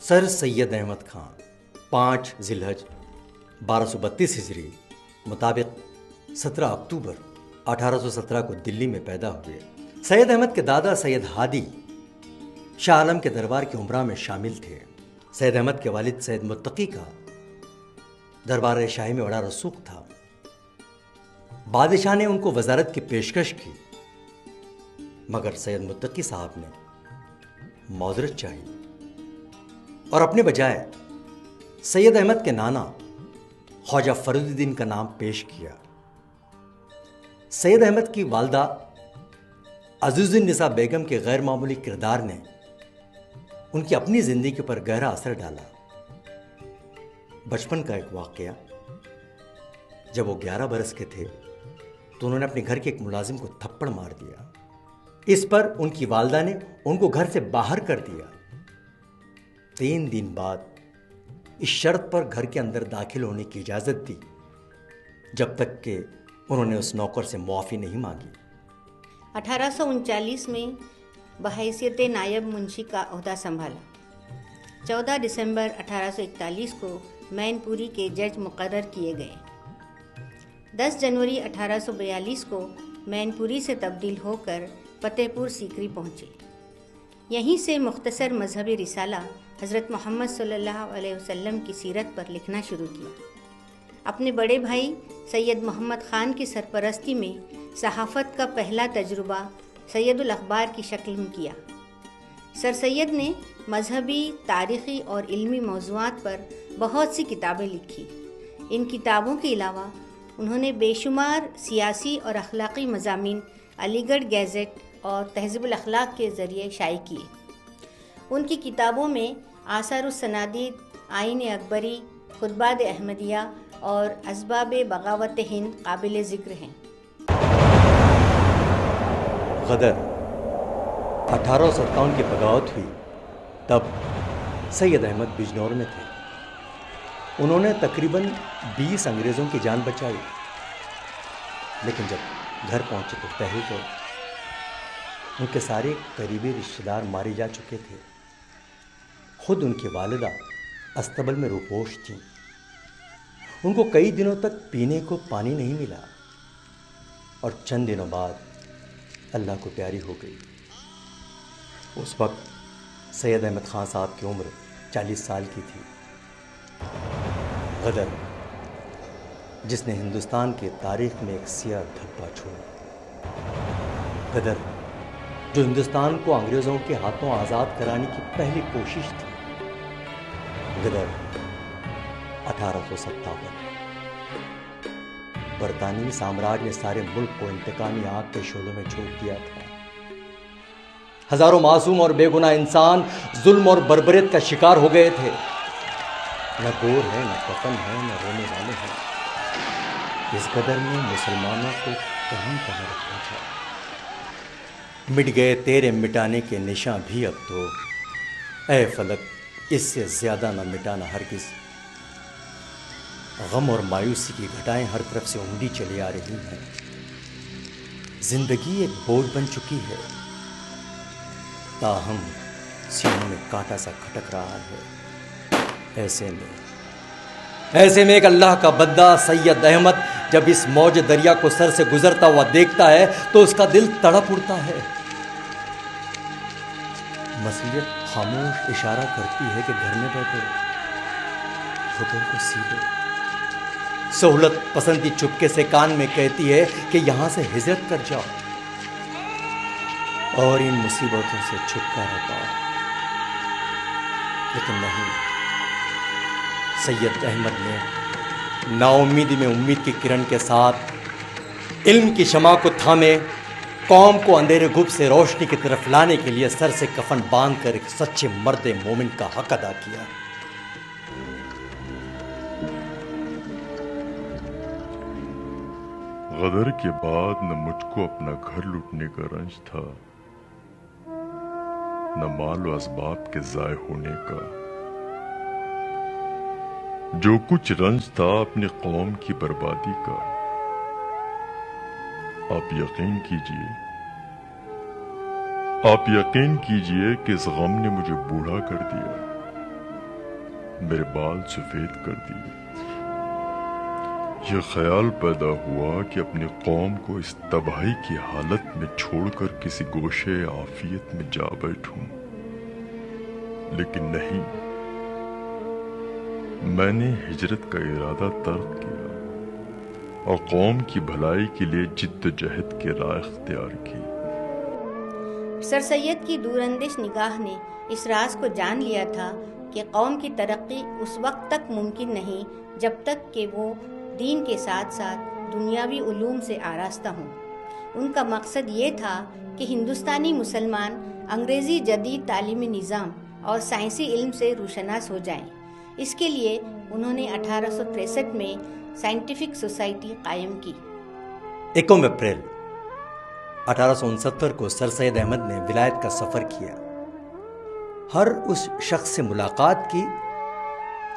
سر سید احمد خان 5 ذی الحج 1232 ہجری مطابق 17 اکتوبر 1817 کو دلی میں پیدا ہوئے۔ سید احمد کے دادا سید ہادی شاہ عالم کے دربار کے عمرا میں شامل تھے۔ سید احمد کے والد سید متقی کا دربار شاہی میں بڑا رسوخ تھا۔ بادشاہ نے ان کو وزارت کی پیشکش کی، مگر سید متقی صاحب نے معذرت چاہی اور اپنے بجائے سید احمد کے نانا خواجہ فرید الدین کا نام پیش کیا۔ سید احمد کی والدہ عزیز النساء بیگم کے غیر معمولی کردار نے ان کی اپنی زندگی پر گہرا اثر ڈالا۔ بچپن کا ایک واقعہ، جب وہ 11 برس کے تھے تو انہوں نے اپنے گھر کے ایک ملازم کو تھپڑ مار دیا۔ اس پر ان کی والدہ نے ان کو گھر سے باہر کر دیا۔ 3 دن بعد اس شرط پر گھر کے اندر داخل ہونے کی اجازت دی جب تک کہ انہوں نے اس نوکر سے معافی نہیں مانگی۔ 1839 میں بحیثیت نائب منشی کا عہدہ سنبھالا۔ 14 دسمبر 1841 کو مین پوری کے جج مقرر کیے گئے۔ 10 جنوری 1842 کو مین پوری سے تبدیل ہو کر فتح پور سیکری پہنچے۔ یہیں سے مختصر مذہبی رسالہ حضرت محمد صلی اللہ علیہ وسلم کی سیرت پر لکھنا شروع کیا۔ اپنے بڑے بھائی سید محمد خان کی سرپرستی میں صحافت کا پہلا تجربہ سید الاخبار کی شکل میں کیا۔ سر سید نے مذہبی، تاریخی اور علمی موضوعات پر بہت سی کتابیں لکھی۔ ان کتابوں کے علاوہ انہوں نے بے شمار سیاسی اور اخلاقی مضامین علی گڑھ گیزٹ اور تہذیب الاخلاق کے ذریعے شائع کیے۔ ان کی کتابوں میں آثار السنادید، آئین اکبری، خطبات احمدیہ اور اسباب بغاوت ہند قابل ذکر ہیں۔ غدر 1857 کی بغاوت ہوئی، تب سید احمد بجنور میں تھے۔ انہوں نے تقریباً 20 انگریزوں کی جان بچائی، لیکن جب گھر پہنچے تو تحریک ہو۔ ان کے سارے قریبی رشتہ دار مارے جا چکے تھے۔ خود ان کی والدہ استبل میں روپوش تھیں۔ ان کو کئی دنوں تک پینے کو پانی نہیں ملا اور چند دنوں بعد اللہ کو پیاری ہو گئی۔ اس وقت سید احمد خان صاحب کی عمر 40 سال کی تھی۔ غدر جس نے ہندوستان کی تاریخ میں ایک سیاہ دھبا چھوڑا، غدر جو ہندوستان کو انگریزوں کے ہاتھوں آزاد کرانے کی پہلی کوشش تھی، غدر 1857۔ برطانوی سامراج نے سارے ملک کو انتقامی آگ کے شعلوں میں جھونک دیا تھا۔ ہزاروں معصوم اور بے گناہ انسان ظلم اور بربریت کا شکار ہو گئے تھے۔ نہ گور ہے، نہ کفن ہے، نہ رونے والے ہیں۔ اس غدر نے مسلمانوں کو کہیں رکھا تھا۔ مٹ گئے تیرے مٹانے کے نشاں بھی اب تو، اے فلک اس سے زیادہ نہ مٹانا ہرگز۔ غم اور مایوسی کی گھٹائیں ہر طرف سے اونڈی چلی آ رہی ہیں۔ زندگی ایک بوجھ بن چکی ہے، تاہم سینوں میں کانٹا سا کھٹک رہا ہے۔ ایسے میں ایک اللہ کا بندہ سید احمد جب اس موج دریا کو سر سے گزرتا ہوا دیکھتا ہے تو اس کا دل تڑپ اٹھتا ہے۔ مسیحیت خاموش اشارہ کرتی ہے کہ گھر میں بیٹھو، فکر کو سیدھو۔ سہولت پسندی چپکے سے کان میں کہتی ہے کہ یہاں سے ہجرت کر جاؤ اور ان مصیبتوں سے چھٹکارا پاؤ، لیکن نہیں۔ سید احمد نے نا امیدی میں امید کی کرن کے ساتھ علم کی شمع کو تھامے، قوم کو اندھیرے گھب سے روشنی کی طرف لانے کے لیے سر سے کفن باندھ کر ایک سچے مرد مومن کا حق ادا کیا۔ غدر کے بعد نہ مجھ کو اپنا گھر لوٹنے کا رنج تھا، نہ مال و اسباب کے ضائع ہونے کا۔ جو کچھ رنج تھا اپنی قوم کی بربادی کا۔ آپ یقین کیجئے کہ اس غم نے مجھے بوڑھا کر دیا۔ میرے بال سفید کر دیے۔ یہ خیال پیدا ہوا کہ اپنی قوم کو اس تباہی کی حالت میں چھوڑ کر کسی گوشے عافیت میں جا بیٹھوں، لیکن نہیں، میں نے ہجرت کا ارادہ ترک کیا اور قوم کی بھلائی کے لیے جد و جہد کی راہ اختیار کی۔ سر سید کی دور اندیش نگاہ نے اس راز کو جان لیا تھا کہ قوم کی ترقی اس وقت تک ممکن نہیں جب تک کہ وہ دین کے ساتھ ساتھ دنیاوی علوم سے آراستہ ہوں۔ ان کا مقصد یہ تھا کہ ہندوستانی مسلمان انگریزی جدید تعلیمی نظام اور سائنسی علم سے روشناس ہو جائیں۔ اس کے لیے انہوں نے 1863 میں سائنٹیفک سوسائٹی قائم کی۔ 1 اپریل 1869 کو سر سید احمد نے ولایت کا سفر کیا، ہر اس شخص سے ملاقات کی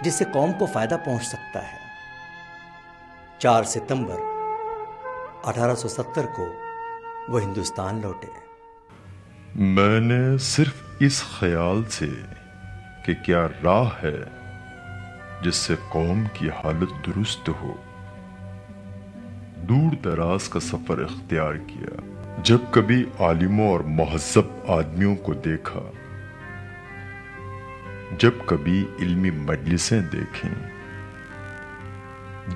جس سے قوم کو فائدہ پہنچ سکتا ہے۔ 4 ستمبر 1870 کو وہ ہندوستان لوٹے۔ میں نے صرف اس خیال سے کہ کیا راہ ہے جس سے قوم کی حالت درست ہو، دور دراز کا سفر اختیار کیا۔ جب کبھی عالموں اور مہذب آدمیوں کو دیکھا، جب کبھی علمی مجلسیں دیکھیں،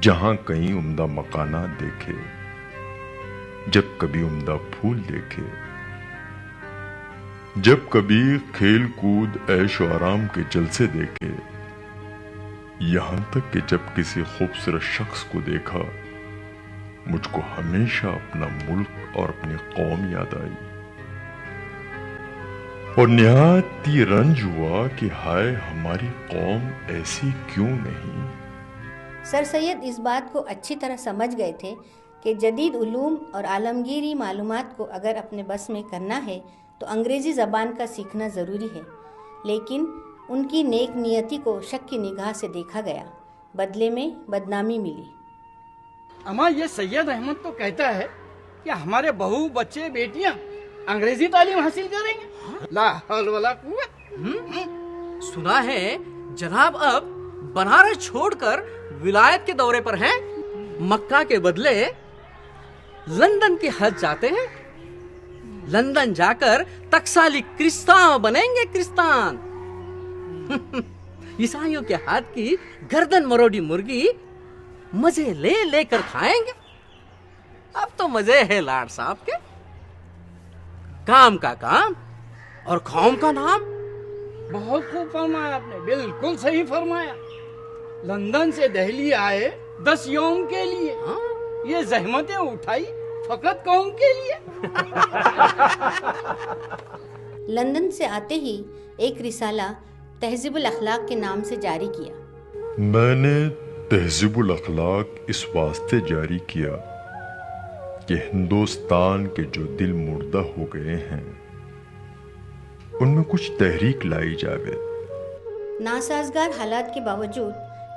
جہاں کہیں عمدہ مکانات دیکھے، جب کبھی عمدہ پھول دیکھے، جب کبھی کھیل کود عیش و آرام کے جلسے دیکھے، یہاں تک کہ جب کسی خوبصورت شخص کو دیکھا، مجھ کو ہمیشہ اپنا ملک اور اپنی قوم یاد آئی اور نہایت ہی رنج ہوا کہ ہائے ہماری قوم ایسی کیوں نہیں۔ سر سید اس بات کو اچھی طرح سمجھ گئے تھے کہ جدید علوم اور عالمگیری معلومات کو اگر اپنے بس میں کرنا ہے تو انگریزی زبان کا سیکھنا ضروری ہے، لیکن ان کی نیک نیتی کو شک کی نگاہ سے دیکھا گیا، بدلے میں بدنامی ملی۔ اما یہ سید احمد تو کہتا ہے کہ ہمارے بہو بچے بیٹیاں انگریزی تعلیم حاصل کریں گے، لا حول ولا قوت۔ سنا ہے جناب اب بنارس چھوڑ کر ولایت کے دورے پر ہیں، مکہ کے بدلے لندن کے حج جاتے ہیں، لندن جا کر ٹکسالی کرستان بنیں گے، کرستان۔ عیسائیوں کے ہاتھ کی گردن مروڑی مرغی مزے لے لے کر کھائیں گے۔ اب تو مزے ہے لاڈ صاحب کے، کام کا کام اور قوم کا نام۔ بہت خوب فرمایا آپ نے، بالکل صحیح فرمایا۔ لندن سے دہلی آئے 10 یوم کے لیے، یہ زحمتیں اٹھائی فقط قوم کے لیے۔ لندن سے آتے ہی ایک رسالہ تہذیب الاخلاق کے نام سے جاری کیا۔ میں نے تہذیب الاخلاق اس واسطے جاری کیا کہ ہندوستان کے جو دل مردہ ہو گئے ہیں ان میں کچھ تحریک لائی جاوے۔ ناسازگار حالات کے باوجود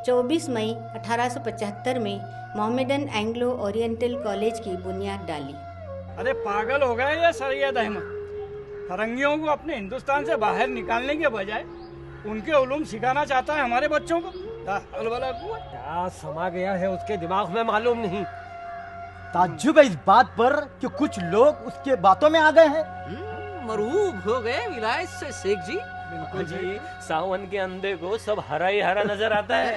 24 مئی 1875 میں محمدن اینگلو اورینٹل کالج کی بنیاد ڈالی۔ ارے پاگل ہو گئے یہ سید احمد، فرنگیوں کو اپنے ہندوستان سے باہر نکالنے کے بجائے ان کے علوم سکھانا چاہتا ہے ہمارے بچوں کو، لا حول ولا قوت۔ کیا سما گیا ہے اس کے دماغ میں معلوم نہیں۔ تعجب ہے اس بات پر کہ کچھ لوگ اس کے باتوں میں آ گئے ہیں۔ مروب ہو گئے ولایت سے شیخ جی۔ بالکل جی، ساون کے اندھے کو سب ہرا ہی ہرا نظر آتا ہے۔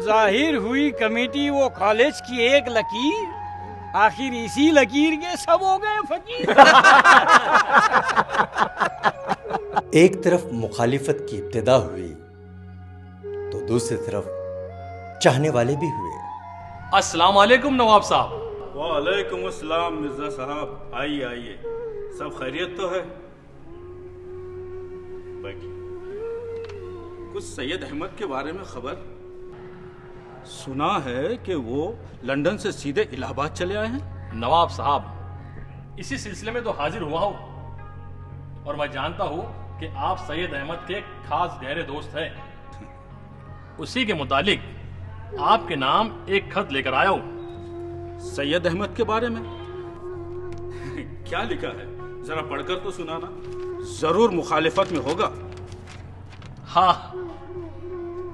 ظاہر ہوئی کمیٹی وہ کالج کی ایک لکیر، آخر اسی لکیر کے سب ہو گئے فقیر۔ ایک طرف مخالفت کی ابتدا ہوئی تو دوسری طرف چاہنے والے بھی ہوئے۔ السلام علیکم نواب صاحب۔ وعلیکم السلام مرزا صاحب، آئیے آئیے، سب خیریت تو ہے؟ بیٹھیے۔ کچھ سید احمد کے بارے میں خبر سنا ہے کہ وہ لندن سے سیدھے الہ آباد چلے آئے ہیں؟ نواب صاحب اسی سلسلے میں تو حاضر ہوا ہوں، اور میں جانتا ہوں کہ آپ سید احمد کے خاص گہرے دوست ہیں، اسی کے متعلق آپ کے نام ایک خط لے کر آیا ہوں۔ سید احمد کے بارے میں کیا لکھا ہے؟ ذرا پڑھ کر تو سنانا، ضرور مخالفت میں ہوگا۔ ہاں،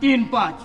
3-5।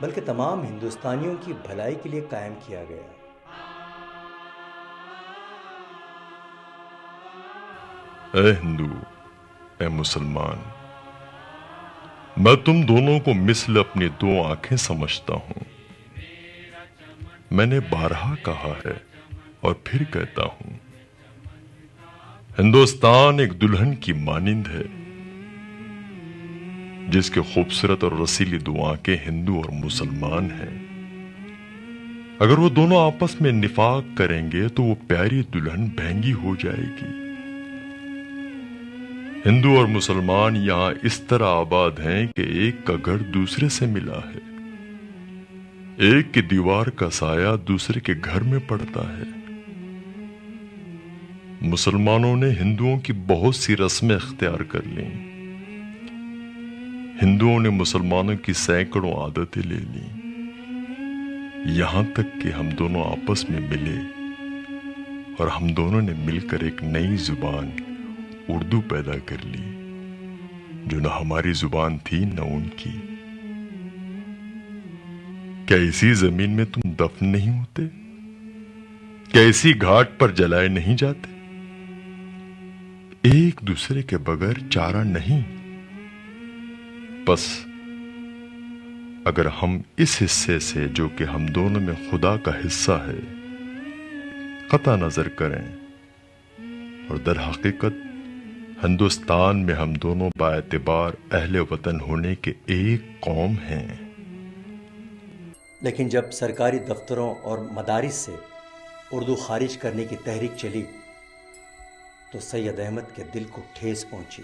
بلکہ تمام ہندوستانیوں کی بھلائی کے لیے قائم کیا گیا۔ اے ہندو، اے مسلمان، میں تم دونوں کو مثل اپنی دو آنکھیں سمجھتا ہوں۔ میں نے بارہا کہا ہے اور پھر کہتا ہوں، ہندوستان ایک دلہن کی مانند ہے جس کے خوبصورت اور رسیلی دو آنکھیں ہندو اور مسلمان ہیں۔ اگر وہ دونوں آپس میں نفاق کریں گے تو وہ پیاری دلہن بھینگی ہو جائے گی۔ ہندو اور مسلمان یہاں اس طرح آباد ہیں کہ ایک کا گھر دوسرے سے ملا ہے، ایک کی دیوار کا سایہ دوسرے کے گھر میں پڑتا ہے۔ مسلمانوں نے ہندوؤں کی بہت سی رسمیں اختیار کر لیں، ہندوؤں نے مسلمانوں کی سینکڑوں عادتیں لے لیں، یہاں تک کہ ہم دونوں آپس میں ملے اور ہم دونوں نے مل کر ایک نئی زبان اردو پیدا کر لی، جو نہ ہماری زبان تھی نہ ان کی۔ کیا اسی زمین میں تم دفن نہیں ہوتے؟ کیا اسی گھاٹ پر جلائے نہیں جاتے؟ ایک دوسرے کے بغیر چارہ نہیں۔ بس اگر ہم اس حصے سے جو کہ ہم دونوں میں خدا کا حصہ ہے قطع نظر کریں، اور در حقیقت ہندوستان میں ہم دونوں باعتبار اہل وطن ہونے کے ایک قوم ہیں۔ لیکن جب سرکاری دفتروں اور مدارس سے اردو خارج کرنے کی تحریک چلی تو سید احمد کے دل کو ٹھیس پہنچی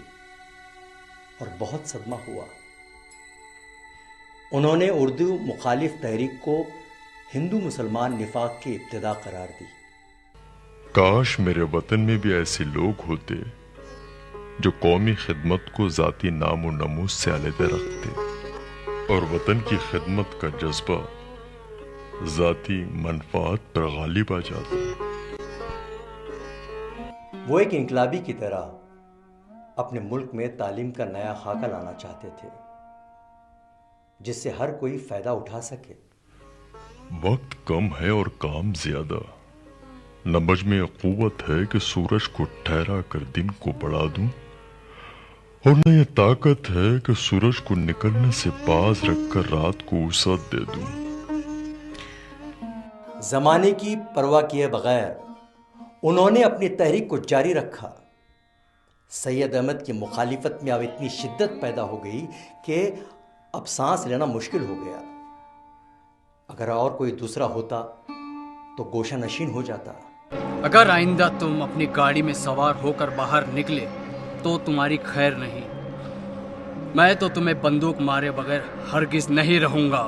اور بہت صدمہ ہوا۔ انہوں نے اردو مخالف تحریک کو ہندو مسلمان نفاق کی ابتدا قرار دی۔ کاش میرے وطن میں بھی ایسے لوگ ہوتے جو قومی خدمت کو ذاتی نام و نموز سے علیحدہ رکھتے اور وطن کی خدمت کا جذبہ ذاتی منفعت پر غالب آ جاتا۔ وہ ایک انقلابی کی طرح اپنے ملک میں تعلیم کا نیا خاکہ لانا چاہتے تھے جس سے ہر کوئی فائدہ اٹھا سکے۔ وقت کم ہے اور کام زیادہ، نہ مجھ میں قوت ہے کہ سورج کو ٹھہرا کر دن کو بڑھا دوں، اور نہ یہ طاقت ہے کہ سورج کو نکلنے سے باز رکھ کر رات کو وسعت دے دوں۔ زمانے کی پرواہ کیے بغیر انہوں نے اپنی تحریک کو جاری رکھا۔ سید احمد کی مخالفت میں اب اتنی شدت پیدا ہو گئی کہ اب سانس لینا مشکل ہو گیا۔ اگر اور کوئی دوسرا ہوتا تو گوشہ نشین ہو جاتا۔ اگر آئندہ تم اپنی گاڑی میں سوار ہو کر باہر نکلے تو تمہاری خیر نہیں، میں تو تمہیں بندوق مارے بغیر ہرگز نہیں رہوں گا۔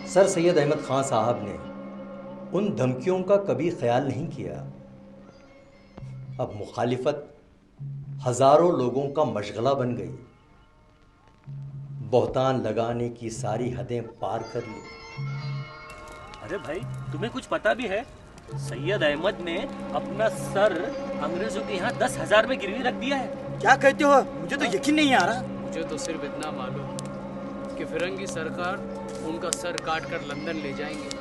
سر سید احمد خان صاحب نے ان دھمکیوں کا کبھی خیال نہیں کیا۔ اب مخالفت ہزاروں لوگوں کا مشغلہ بن گئی، بہتان لگانے کی ساری حدیں پار کر لی۔ ارے بھائی، تمہیں کچھ پتا بھی ہے؟ سید احمد نے اپنا سر انگریزوں کے یہاں 10,000 میں گروی رکھ دیا ہے۔ کیا کہتے ہو؟ مجھے تو یقین نہیں آ رہا۔ مجھے تو صرف اتنا معلوم کہ فرنگی سرکار ان کا سر کاٹ کر لندن لے جائیں گے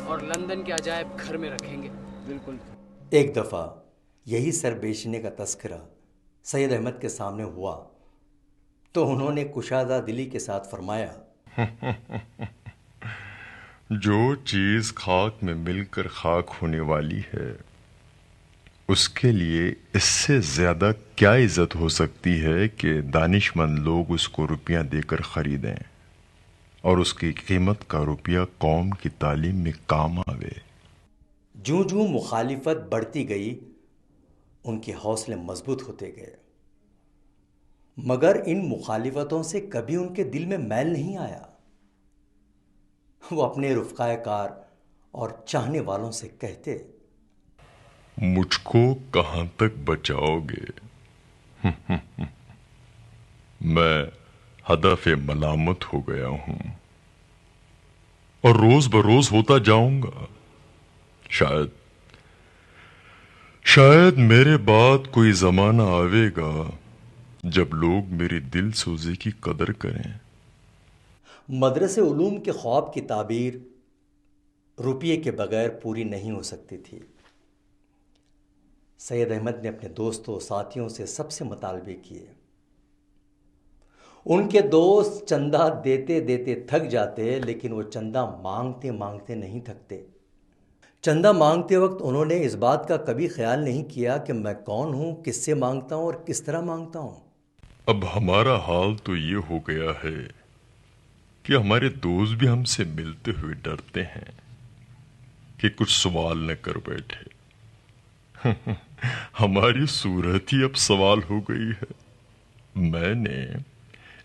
اور لندن کے عجائب گھر میں رکھیں گے۔ بالکل۔ ایک دفعہ یہی سر بیچنے کا تذکرہ سید احمد کے سامنے ہوا تو انہوں نے کشادہ دلی کے ساتھ فرمایا، جو چیز خاک میں مل کر خاک ہونے والی ہے اس کے لیے اس سے زیادہ کیا عزت ہو سکتی ہے کہ دانش مند لوگ اس کو روپیہ دے کر خریدیں اور اس کی قیمت کا روپیہ قوم کی تعلیم میں کام آوے۔ جوں جوں مخالفت بڑھتی گئی ان کے حوصلے مضبوط ہوتے گئے، مگر ان مخالفتوں سے کبھی ان کے دل میں میل نہیں آیا۔ وہ اپنے رفقائے کار اور چاہنے والوں سے کہتے، مجھ کو کہاں تک بچاؤ گے؟ میں ہدف ملامت ہو گیا ہوں اور روز بروز ہوتا جاؤں گا۔ شاید میرے بعد کوئی زمانہ آئے گا جب لوگ میری دل سوزی کی قدر کریں مدرسے علوم کے خواب کی تعبیر روپیے کے بغیر پوری نہیں ہو سکتی تھی۔ سید احمد نے اپنے دوستوں ساتھیوں سے سب سے مطالبے کیے۔ ان کے دوست چندہ دیتے دیتے تھک جاتے، لیکن وہ چندہ مانگتے مانگتے نہیں تھکتے۔ چندہ مانگتے وقت انہوں نے اس بات کا کبھی خیال نہیں کیا کہ میں کون ہوں، کس سے مانگتا ہوں اور کس طرح مانگتا ہوں۔ اب ہمارا حال تو یہ ہو گیا ہے کہ ہمارے دوست بھی ہم سے ملتے ہوئے ڈرتے ہیں کہ کچھ سوال نہ کر بیٹھے۔ ہماری صورت ہی اب سوال ہو گئی ہے۔ میں نے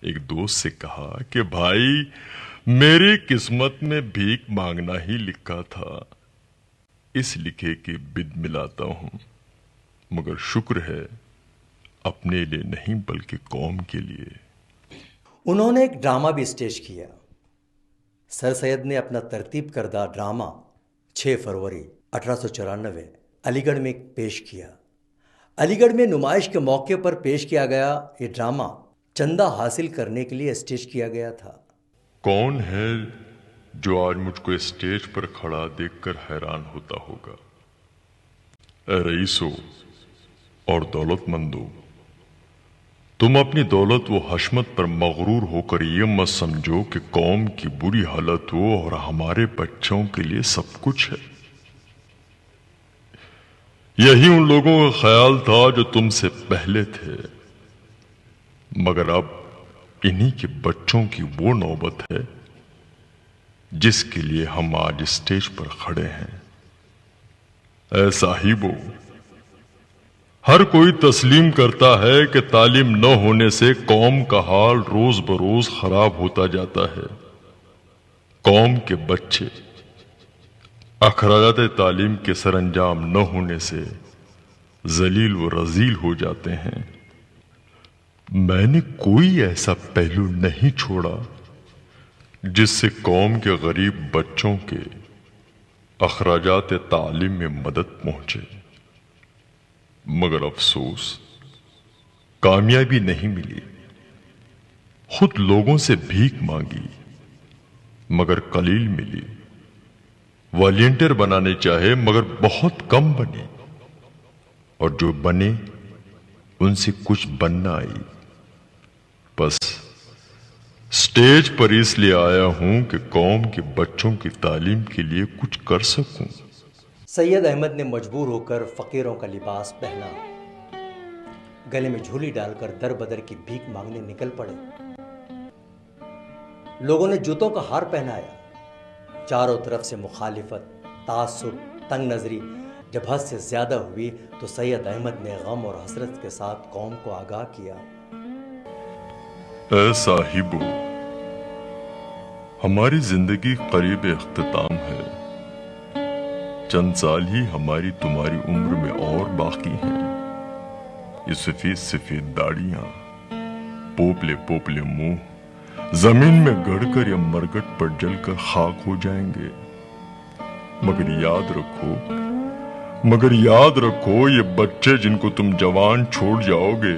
ایک دوست سے کہا کہ بھائی، میری قسمت میں بھیک مانگنا ہی لکھا تھا، اس لکھے کے بد ملاتا ہوں، مگر شکر ہے اپنے لیے نہیں بلکہ قوم کے لیے۔ انہوں نے ایک ڈرامہ بھی اسٹیج کیا۔ سر سید نے اپنا ترتیب کردہ ڈرامہ 6 فروری 1894 علی گڑھ میں پیش کیا۔ علی گڑھ میں نمائش کے موقع پر پیش کیا گیا یہ ڈرامہ چندہ حاصل کرنے کے لیے اسٹیج کیا گیا تھا۔ کون ہے جو آج مجھ کو اسٹیج پر کھڑا دیکھ کر حیران ہوتا ہوگا؟ اے رئیسو اور دولت مندو، تم اپنی دولت و حشمت پر مغرور ہو کر یہ مت سمجھو کہ قوم کی بری حالت ہو اور ہمارے بچوں کے لیے سب کچھ ہے۔ یہی ان لوگوں کا خیال تھا جو تم سے پہلے تھے، مگر اب انہی کے بچوں کی وہ نوبت ہے جس کے لیے ہم آج اسٹیج پر کھڑے ہیں۔ اے صاحبو، ہر کوئی تسلیم کرتا ہے کہ تعلیم نہ ہونے سے قوم کا حال روز بروز خراب ہوتا جاتا ہے۔ قوم کے بچے اخراجات تعلیم کے سر انجام نہ ہونے سے ذلیل و رذیل ہو جاتے ہیں۔ میں نے کوئی ایسا پہلو نہیں چھوڑا جس سے قوم کے غریب بچوں کے اخراجات تعلیم میں مدد پہنچے، مگر افسوس کامیابی نہیں ملی۔ خود لوگوں سے بھیک مانگی مگر قلیل ملی، والنٹیئر بنانے چاہے مگر بہت کم بنے، اور جو بنے ان سے کچھ بن نہ آئی۔ بس سٹیج پر اس لیے آیا ہوں کہ قوم کے بچوں کی تعلیم کے لیے کچھ کر سکوں۔ سید احمد نے مجبور ہو کر فقیروں کا لباس پہنا، گلے میں جھولی ڈال کر در بدر کی بھیک مانگنے نکل پڑے۔ لوگوں نے جوتوں کا ہار پہنایا۔ چاروں طرف سے مخالفت، تعصب، تنگ نظری جب حد سے زیادہ ہوئی تو سید احمد نے غم اور حسرت کے ساتھ قوم کو آگاہ کیا۔ اے صاحبو، ہماری زندگی قریب اختتام ہے۔ چند سال ہی ہماری تمہاری عمر میں اور باقی ہیں۔ یہ سفید سفید داڑیاں، پوپلے پوپلے منہ زمین میں گڑ کر یا مرگٹ پر جل کر خاک ہو جائیں گے۔ مگر یاد رکھو یہ بچے جن کو تم جوان چھوڑ جاؤ گے،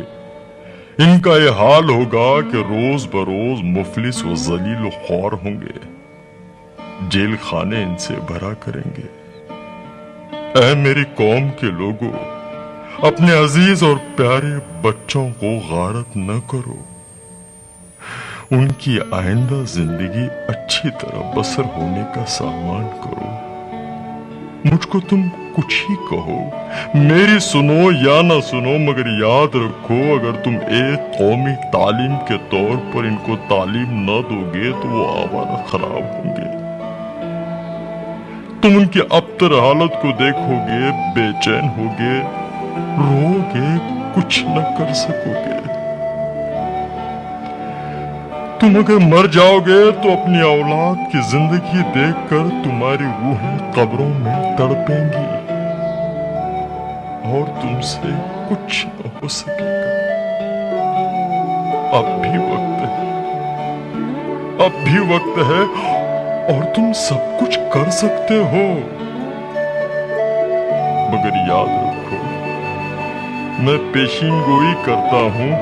ان کا یہ حال ہوگا کہ روز بروز مفلس و ذلیل و خوار ہوں گے۔ جیل خانے ان سے بھرا کریں گے۔ اے میری قوم کے لوگوں، اپنے عزیز اور پیارے بچوں کو غارت نہ کرو۔ ان کی آئندہ زندگی اچھی طرح بسر ہونے کا سامان کرو۔ مجھ کو تم کچھ ہی کہو، میری سنو یا نہ سنو، مگر یاد رکھو اگر تم ایک قومی تعلیم کے طور پر ان کو تعلیم نہ دو گے تو وہ آوارہ خراب ہوں گے۔ تم ان کی ابتر حالت کو دیکھو گے، بے چین ہوگے، رو گے، کچھ نہ کر سکو گے۔ تم اگر مر جاؤ گے تو اپنی اولاد کی زندگی دیکھ کر تمہاری روحیں قبروں میں تڑپیں گی اور تم سے کچھ نہ ہو سکے گا۔ اب بھی وقت ہے اور تم سب کچھ کر سکتے ہو، مگر یاد رکھو میں پیشین گوئی کرتا ہوں،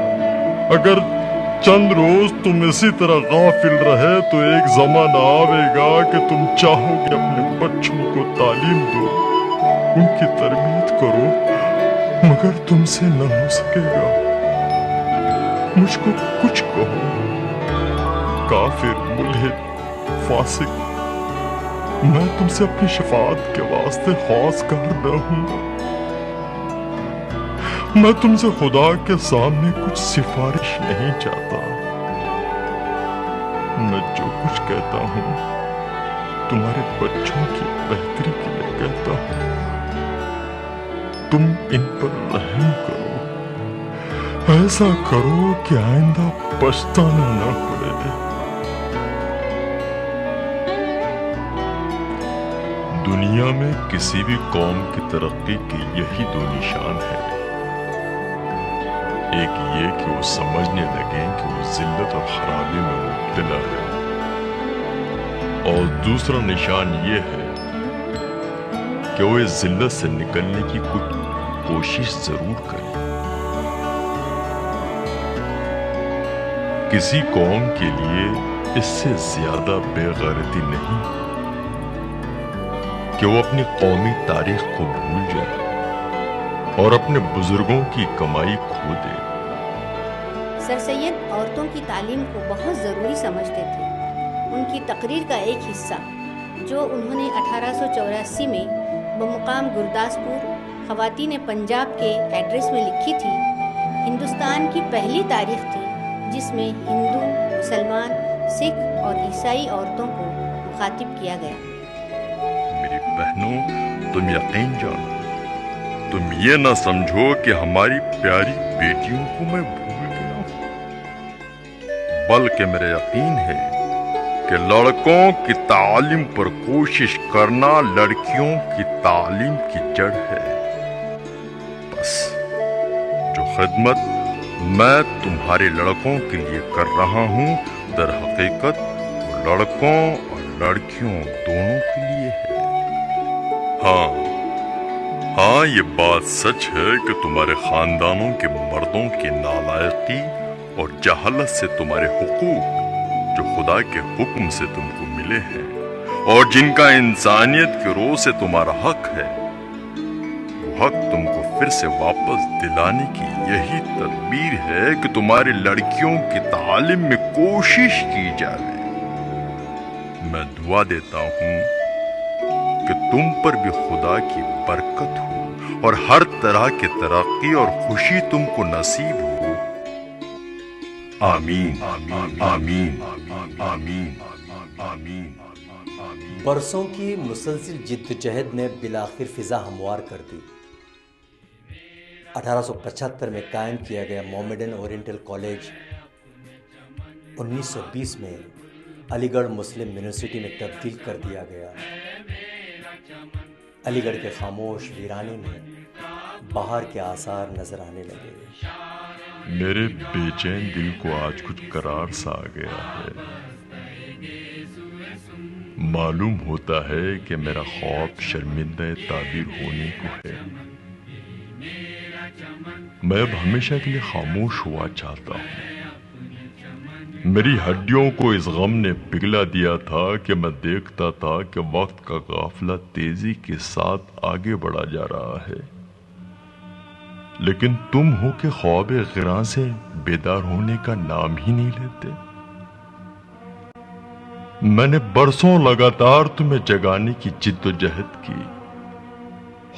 چند روز تم اسی طرح غافل رہے تو ایک زمانہ آئے گا کہ تم چاہو گے اپنے بچوں کو تعلیم دو، ان کی تربیت کرو، مگر تم سے نہ ہو سکے گا۔ مجھ کو کچھ کہو، کافر، ملحد، فاسق، میں تم سے اپنی شفاعت کے واسطے خواستگار نہ ہوں۔ میں تم سے خدا کے سامنے کچھ سفارش نہیں چاہتا۔ میں جو کچھ کہتا ہوں تمہارے بچوں کی بہتری کے لیے کہتا ہوں۔ تم ان پر رحم کرو، ایسا کرو کہ آئندہ پچھتانا نہ پڑے۔ دنیا میں کسی بھی قوم کی ترقی کے یہی دو نشان ہیں، ایک یہ کہ وہ سمجھنے لگیں کہ وہ ذلت اور خرابی میں مبتلا ہے، اور دوسرا نشان یہ ہے کہ وہ اس ذلت سے نکلنے کی کچھ کوشش ضرور کریں۔ کسی قوم کے لیے اس سے زیادہ بے غیرتی نہیں کہ وہ اپنی قومی تاریخ کو بھول جائے اور اپنے بزرگوں کی کمائی کھو دے۔ سر سید عورتوں کی تعلیم کو بہت ضروری سمجھتے تھے۔ ان کی تقریر کا ایک حصہ جو انہوں نے 1884 میں بمقام گرداسپور خواتین پنجاب کے ایڈریس میں لکھی تھی، ہندوستان کی پہلی تاریخ تھی جس میں ہندو، مسلمان، سکھ اور عیسائی عورتوں کو مخاطب کیا گیا۔ میری بہنوں، تم یقین جانو، تم یہ نہ سمجھو کہ ہماری پیاری بیٹیوں کو میں بھول گیا ہوں، بلکہ میرا یقین ہے کہ لڑکوں کی تعلیم پر کوشش کرنا لڑکیوں کی تعلیم کی جڑ ہے۔ بس جو خدمت میں تمہارے لڑکوں کے لیے کر رہا ہوں در حقیقت وہ لڑکوں اور لڑکیوں دونوں کے لیے ہے۔ ہاں یہ بات سچ ہے کہ تمہارے خاندانوں کے مردوں کی نالائقی اور جہالت سے تمہارے حقوق جو خدا کے حکم سے تم کو ملے ہیں اور جن کا انسانیت کی روح سے تمہارا حق ہے، وہ حق تم کو پھر سے واپس دلانے کی یہی تدبیر ہے کہ تمہاری لڑکیوں کی تعلیم میں کوشش کی جائے۔ میں دعا دیتا ہوں کہ تم پر بھی خدا کی برکت ہو اور ہر طرح کی ترقی اور خوشی تم کو نصیب ہو۔ آمین آمین آمین آمین آمین۔ برسوں کی مسلسل جدوجہد نے بالآخر فضا ہموار کر دی۔ 1875 میں قائم کیا گیا مومڈن اورینٹل کالج 1920 میں علی گڑھ مسلم یونیورسٹی میں تبدیل کر دیا گیا۔ علی گڑھ کے خاموش ویرانے میں باہر کے آثار نظر آنے لگے۔ میرے بے چین دل کو آج کچھ قرار سا آ گیا ہے۔ معلوم ہوتا ہے کہ میرا خواب شرمندہ تعبیر ہونے کو ہے۔ میں اب ہمیشہ کے لیے خاموش ہوا چاہتا ہوں۔ میری ہڈیوں کو اس غم نے پگھلا دیا تھا کہ میں دیکھتا تھا کہ وقت کا قافلہ تیزی کے ساتھ آگے بڑھا جا رہا ہے، لیکن تم ہو کہ خواب غراں سے بیدار ہونے کا نام ہی نہیں لیتے۔ میں نے برسوں لگاتار تمہیں جگانے کی جد و جہد کی۔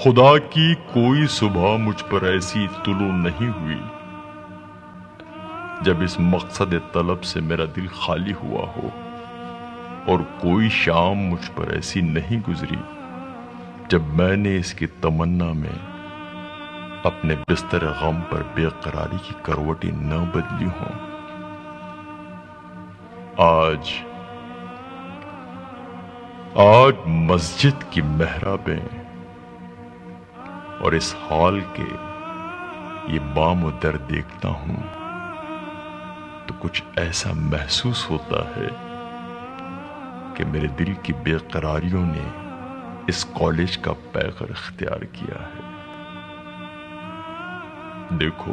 خدا کی کوئی صبح مجھ پر ایسی طلوع نہیں ہوئی جب اس مقصد طلب سے میرا دل خالی ہوا ہو، اور کوئی شام مجھ پر ایسی نہیں گزری جب میں نے اس کی تمنا میں اپنے بستر غم پر بے قراری کی کروٹیں نہ بدلی ہوں۔ آج مسجد کی محرابیں اور اس ہال کے یہ بام و در دیکھتا ہوں تو کچھ ایسا محسوس ہوتا ہے کہ میرے دل کی بے قراریوں نے اس کالج کا پیغر اختیار کیا ہے۔ دیکھو،